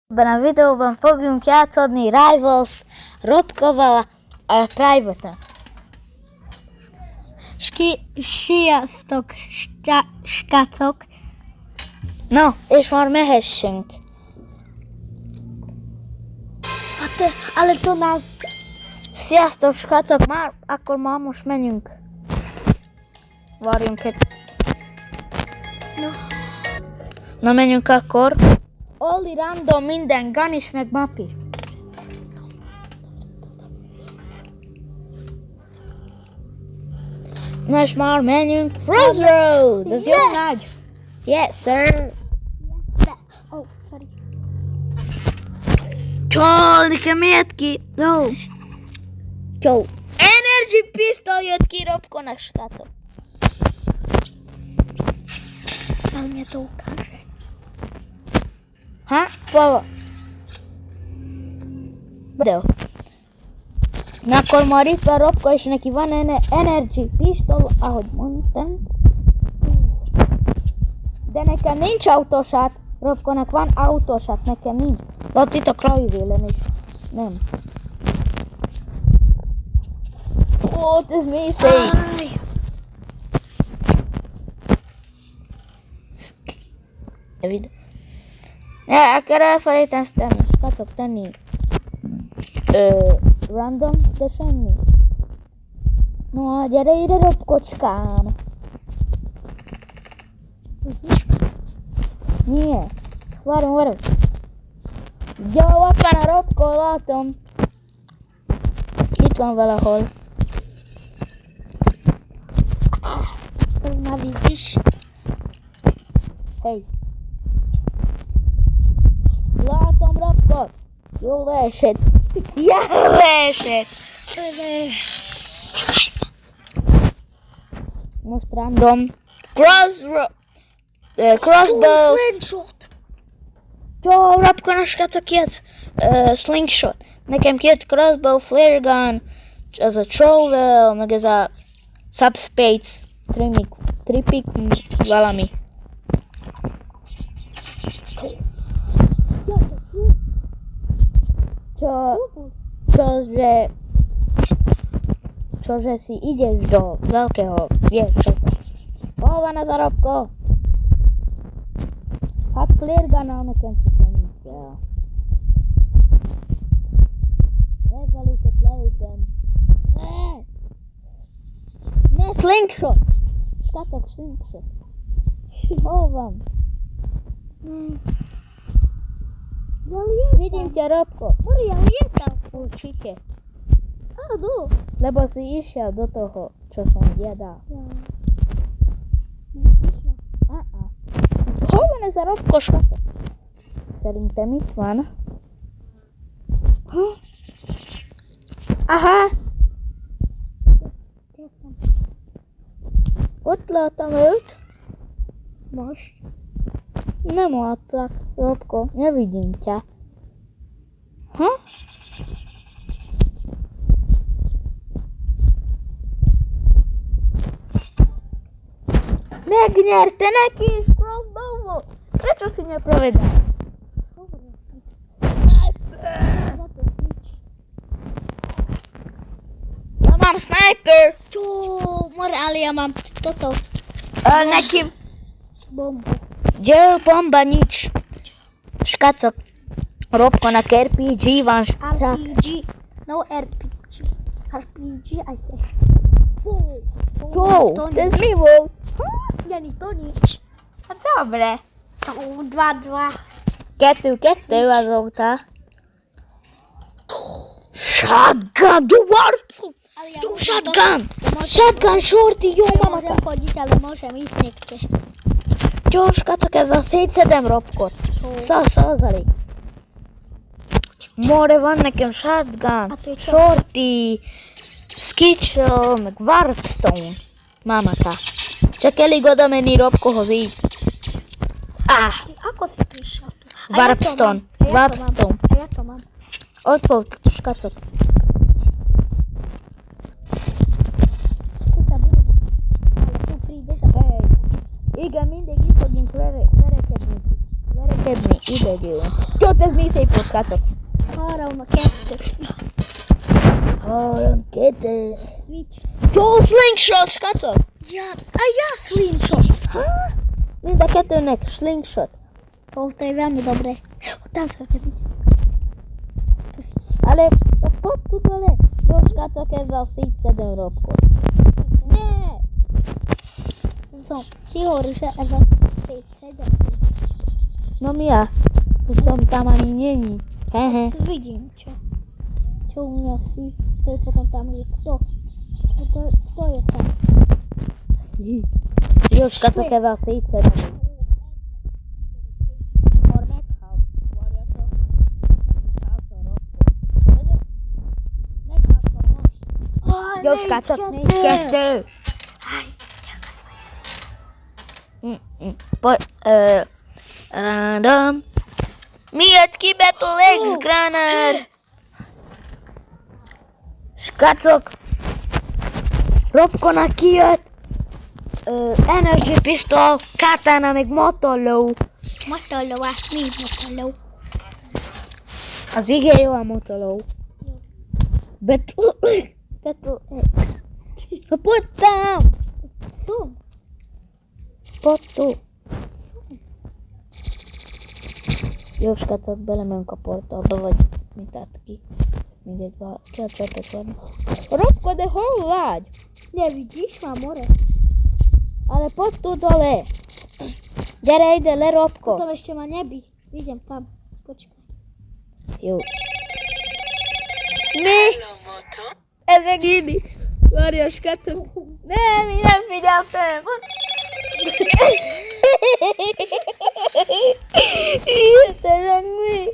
Ebben a videóban fogunk játszani Rivals Robkóval a Private-en. Sziasztok, skácok! No, és már mehessünk. Ale to nás... Sziasztok, skácok! Akkor most menjünk. Várjunk egy... Na menjünk akkor. Only random minden, gun is, meg map is. Na és már menjünk Crossroads! Ez jó nagy! Yes, sir! Oh, sorry. Csol, nekem miért ki? No! Csol! Energy pistol jött ki Robkónak, skátok! Ale mě to ukáže. Ha? Baba! Videó. Na akkor már itt van Robkó, és neki van energy pistol, ahogy mondtam. De nekem nincs autósát. Robkónak van autósát, nekem nincs. De ott itt a krajvélen is. Nem. Ó, ez mi szép. Videó. Ja, akkor elfelejteztem, skácok, tenni random, de semmi. No, gyere ide, Robkocskám. Nie, várom. Jó, ott van a Robkó, látom. Itt van valahol. Na vidíš. Hej. Látom, Robkót. Jó leesett. Jó leesett. Most random. Crossbow. Slingshot. Jó, Robkónak, skácok, jött slingshot. Nekem kijött crossbow, flare gun, ez a trowel, meg ez a subspace, tripik, valami. Čože si ideš do veľkého viečoka. Hol van az a Robkó? Hát flare gun-nal nekem nem kell. Ezzel őket leütöm. Ne, slingshot! Skátok, slingshot. Hol van? Vidím ťa, Robkó. Maria, je tam. Určite. Áno. Lebo si išiel do toho, čo som jedal. Hol van ez a Robkó, skátok? Szerintem itt van. Aha! Ott láttam őt. Most. Nem látlak, Robkó, ne vidím ťa. Ha? Megnyerte neki is crossbow-ot! Prečo si neprovedal? Ja mám sniper! To, more, ale ja mám toto. Neki... Bombu. Kde bomba, nič. Škacok. Robkónak RPG van. RPG. No RPG. RPG, I say. To ez mi volt? Jani, to nič. Hát dobre. 2-2. 2-2 azóta. Shotgun, do warpson! Do shotgun! Shotgun, shorty, jó mamaka! Môžem chodiť, ale môžem ísť niekde. Čo, škacok, ezzel szétszedem Robkót. 100%. More, van nekem shotgun, A to je čo? shorty, skitchel, meg warpstone. Mamaka. Csak elég oda menni Robkóhoz így. Ako si prišiel tu? Warpstone. Warpstone. A ja to mám. Ott volt, škacok. Tu sa budem. Ale tu prídeš a... Igen, mindig itt fogunk verekedni. Verekedni, ide gyűlön. Jó, ez mi szép volt, srácok. 3-2. 3-2. Switch. Jó, slingshot, srácok. Ja, slingshot. Mind a kettőnek slingshot. O, to je veľmi dobré. Tam sa ťa vidí. Ale to pop tu dole. Jó, srácok, ezzel szétszedem Robkot. Ne! Ti hovoríš, že Eva 7. No Mia, tu som tam ani není. Hehe. Vidím, čo u mňa si. To je potom tam je kto. Kto je tam? Jó, srácok, ezzel szétszedem. Jó, srácok, 4-2. Random. Miért kibetol X-Granner? Srácok, Robkonak kijött Energy Pistol, Katana meg Motoló. Motoló, mi Motoló? Az igen jó a Motoló. Battle X. Kapottam! Szum. Potó. Jó, srácok, belemegyünk a portálba, vagy mit állt ki. Mindegy, ki a csapot van. Robko, de hol vagy? Ne vidíš, mám more. Ale poď tu dole. Gyere ide le, Robko. Potom ešte ma nebí. Idem tam. Počkaj. Jó. Mi? Ez meg Inni. Várja, srácok. Nem, én nem figyeltem. Hirtelen mi?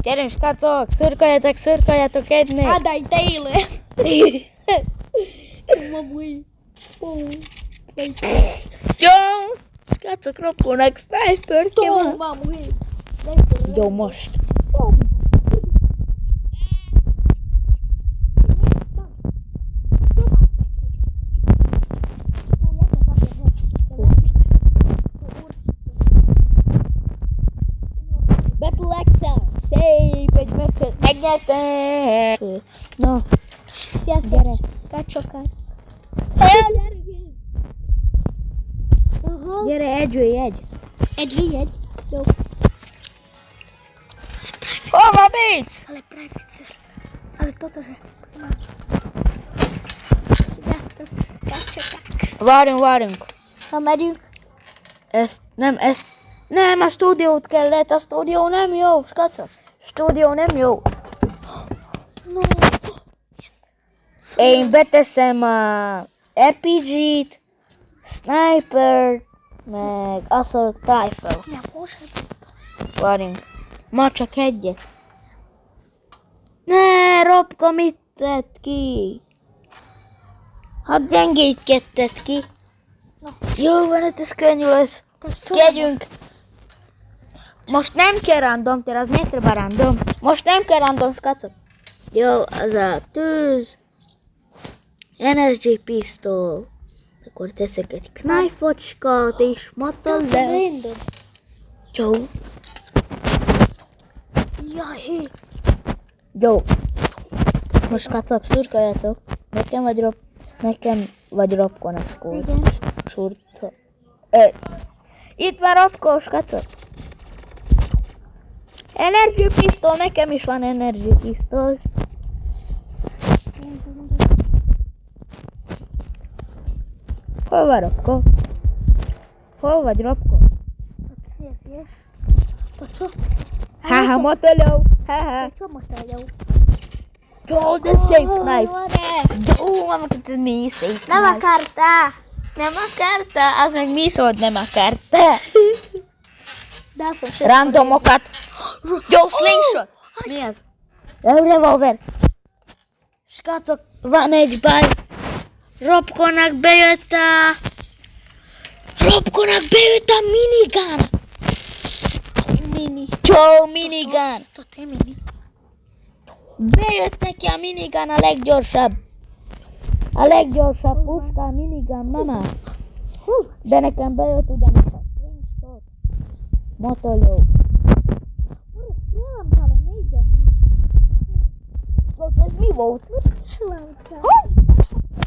Gyerünk, srácok, szurkoljatok egynek. Adaj téle. Mamuj. Jó, srácok, Robkónak sniperke van. Mamuj. Jó, most. Battle Excel, szép egy meccset megnyertem. Na, Sziasztok. gyere. Kacsokat. Gyere, egy. Egy. Jó. Hova mész? Ale private sir. Ale toto, že... Sziasztok. Kacsokat. Várjunk. Ha megyünk. Nem, a stúdiót kellett, a stúdió nem jó, srácok. Stúdió nem jó. No. Én beteszem a RPG-t, Sniper, meg Assault Rifle. Ja, most. Várjunk. Ma csak egyet. Ne, Robka, mit tett ki? Hát gyengétkedted ki. Jó van, hát ez könnyű lesz. Kegyünk. Most nem kell random, az miért treba random? Most nem kell random, srácok. Jó, az a tűz. Energy pistol. Akkor teszek egy knife-ocskát és mattal le. Jó. Jaj. Jó. Most srácok, szurkoljatok. Nekem vagy Robkonak skót. Igen. Surca. Itt van Robko, srácok. Energy pistol, nekem is van energy pistol. Hol van Robko? Hol vagy Robko? To čo? Haha, Motoló. Haha. To čo Motoló? Jó, de szép knife. Jó, mam hogy mi szép knife. Nem akarta. Nem akarta? Az meg mi szólt nem akarta? Dá Randomokat. Jó, slingshot. Mi az? Revolver. Srácok, van egy baj. Robkonak bejött a minigun. Mini. Jó, minigun. To je mini. Bejött neki a minigun a leggyorsabb. A leggyorsabb puska a minigun, mama. De nekem bejött ugyanis a slingshot. Motoljó. Nem talán négyet. Ez mi volt? Hogy?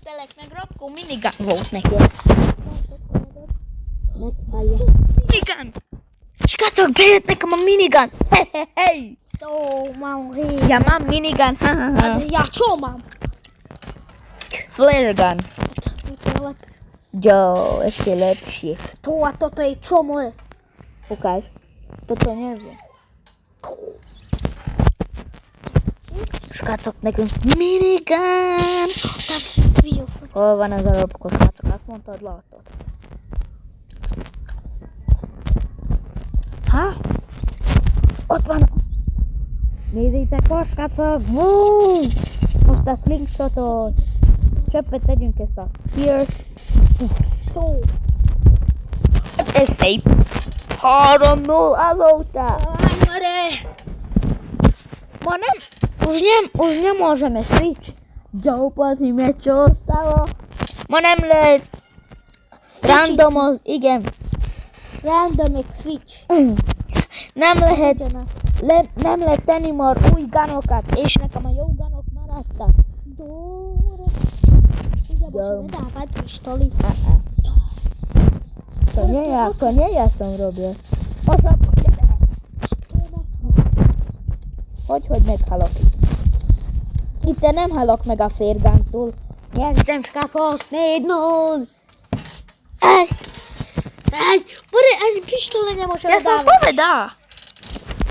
Telek meg Robko minigun volt neki. Meghallja. Minigun! Skacok, bejött nekem a minigun! Hej! Ó, mám hé. Ja mam minigun, Ja čo mám? Flare gun. Ukáž. Jo, ešte lepšie. To a toto je čo moje? Ukáž. Toto neviem. Skacok, nekünk minigun! Tam si videl. Hol van ez a Robko, skacok? Azt mondtad, látod? Ha? Ott van. Nézzétek, skacok! Most a slingshotot. Csöppet tegyünk ezt a spear. Tó. Ez szép. 3-0 azóta. Ajmare. Ma nem, už nie możemy switch. Działać mecz zostało. Ma nem lehet randomoz, igen. Random switch. Nem lehet, nem lehet tenni már új gunokat, és nekem a jó gunok maradtak. Dobre. Ugye musíme dávať pištoli. To nie ja som robil. Most hogy meghalok. Itt nem halok meg a férgántól. Nyertem, skacok, 4-0. Bore, egy pištole nemôžeme Ja som dávať. povedal.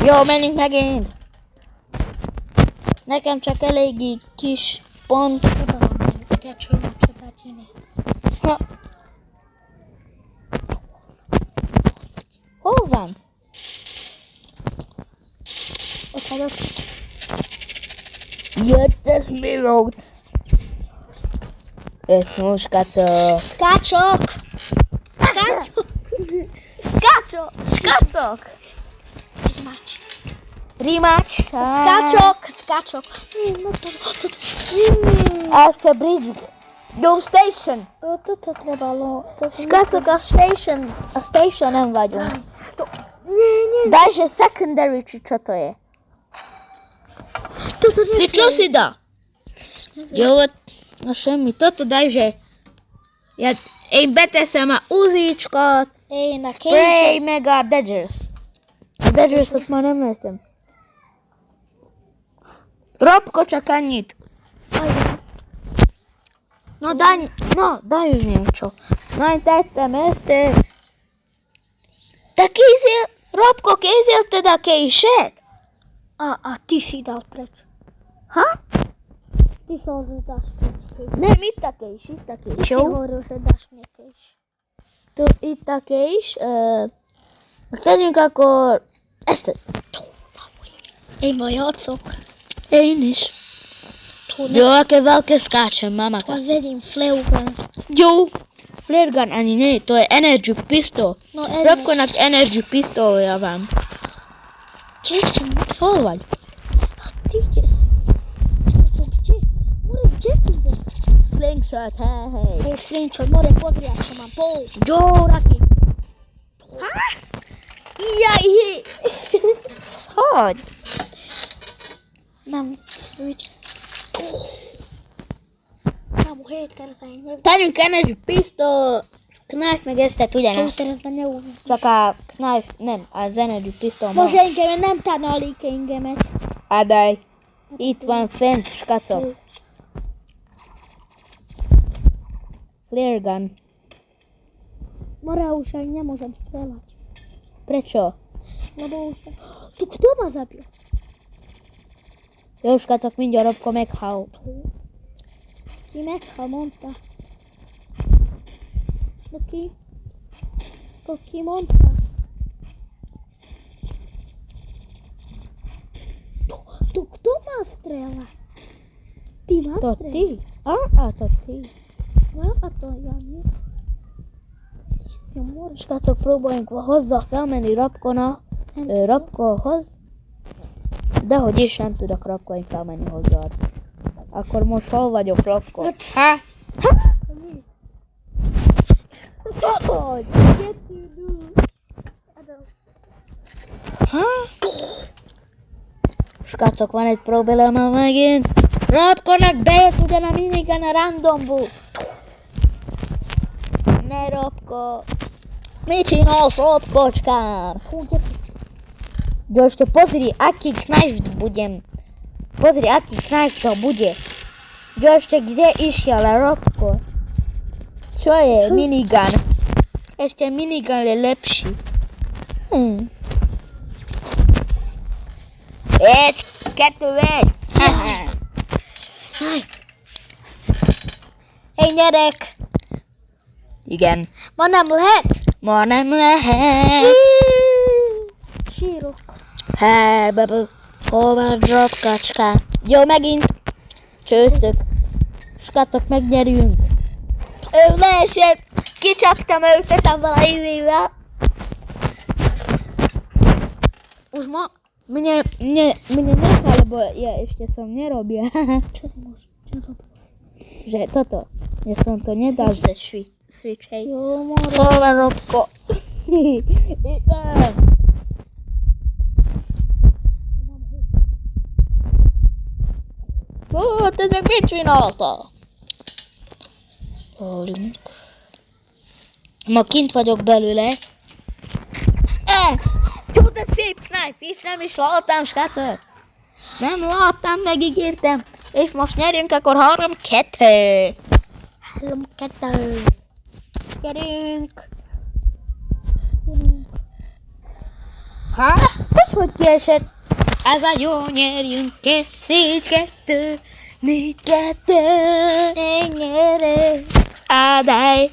Jó, menjünk megint. Nekem csak eléggé kis pont. Kell csomagcsatát jönni. Ha. Hol van? Ott vagyok. Jött ez mi volt? Ez most skacok. Skácsok! Skácsok! Skacok! Skacok! Skács. Rimács. Skácsok! Skácsok! A ešte bridge. No station. Toto treba Skacok, a stationem vagyunk. Nie. Dajže secondary, či čo to je? Toto nie Ty čo si dá? Jo, no semmi. Toto dajže. Én beteszem a uzícskat, Én a spray, meg a Dodgers. A Dodgersot már nem értem. Robko, csak annyit. No daj už niečo. No én tettem ezt. Te kézél, Robko, kézélted a kések? A ty si dal preč. Ha? Ty som dáš preč. Nem, itt a kés, itt a Ty kés. si Jó? hovoril, že dáš mne kejš. Itt a kés. Tegyünk akkor ezt. Én játszok. Én is. Jó, akkor veľké skáčem, mamaka. Az edím fleugan. Jó. Flare gun ani nie, to je energy pistol. No ez Robkonak energy pistolja van. Kejšem. Hol vagy? Ty kde si? To kde? More, kde si bol? Slingshot, hej. Hej, Slinčo, more, podri, čo mám pol. Jó, Raki. Jaj. Hogy? Nem switch. Nem, héttel fejnye. Tegyünk energy pistol. Knife meg ezt Tom ugyanaz. szeretben ne úr. Csak a knife, nem, az energy pistol Most ma. engem nem tanalik engemet. Adaj. Itt van fent, skacok. Flare gun. More už aj nemôžem strelať. Prečo? Lebo už... Tu kto ma zabil? Jó, skacok, mindjárt Robko meghal. Ki meghal, mondta. No ki? Ki mondta? Tu kto ma strela? Ty ma To strela? ty? To ty. A to ja nie. Ja more. Skacok, próbáljunk hozzá felmenni Robkohoz. Dehogy is nem tudok rapkolni, felmenni hozzád. Akkor most hol vagyok, rakkol? Ha? Hogy? Ha? Skacok, van egy probléma megint. Rapkolnak, bejött ugyan a minigun a randomból. Ne rapkol. Mit csinálsz, rapkocskán? Još pozri, aki knajft budem. Pozri, aki knajft to bude. Još gdje išla rapko? Čo je minigun? Ešte minigun je lepší. Kettő egy. Hé, gyerek! Igen. Ma nem lehet? Ma nem lehet. Sírok. Hé, babu. Hol van rapkacskán? Jó, megint. Csőztök. Skacok, megnyerünk. Ő leesett. Kicsaptam őt, teszem vala izével. Už ma... Mne nechá, lebo ja ešte som nerobil. Čo ty môžeš? Čo robiť? Že toto. Ja som to nedal, že switch, hej. Jo, more. Hova, Robko. Idem. Ó, te meg mit csináltál? Ma kint vagyok belőle. Jó, de szép knife, és nem is láttam, skacok. Nem láttam, megígértem. És most nyerjünk, akkor 3-2. 3-2. Gyerünk. Ha? Hogy kiesett? Ez a jó, nyerjünk. 4-2. 4-2. Én nyerek. Adaj.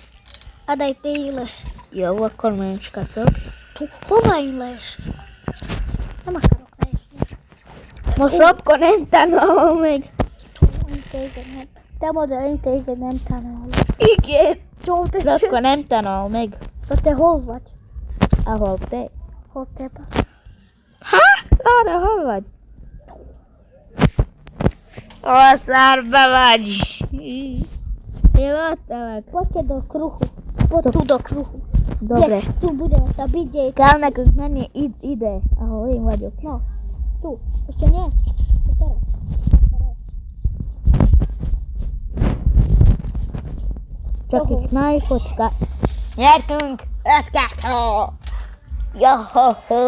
Adaj tényleg. Jó, akkor menjünk, skacok. Hova én lees? Nem akarok leesni. Most Robko nem tanul még. Én téged nem. Te mondod, én téged nem tanulok. Igen. Jó, te Robko nem tanul még. Te hol vagy? Ahol te. Hol te vagy? Ha? Arra, hol vagy? Ó, szarba vagy. Jó, ott vagy. Poďte do kruhu. Poď tu do kruhu. Dobre. Tu budeme sa vidieť. Kell nekünk menni ide, ahol én vagyok. No, tu. Ešte nie. To teraz. Csak egy knife-ocska. Nyertünk! 5-2! Jó!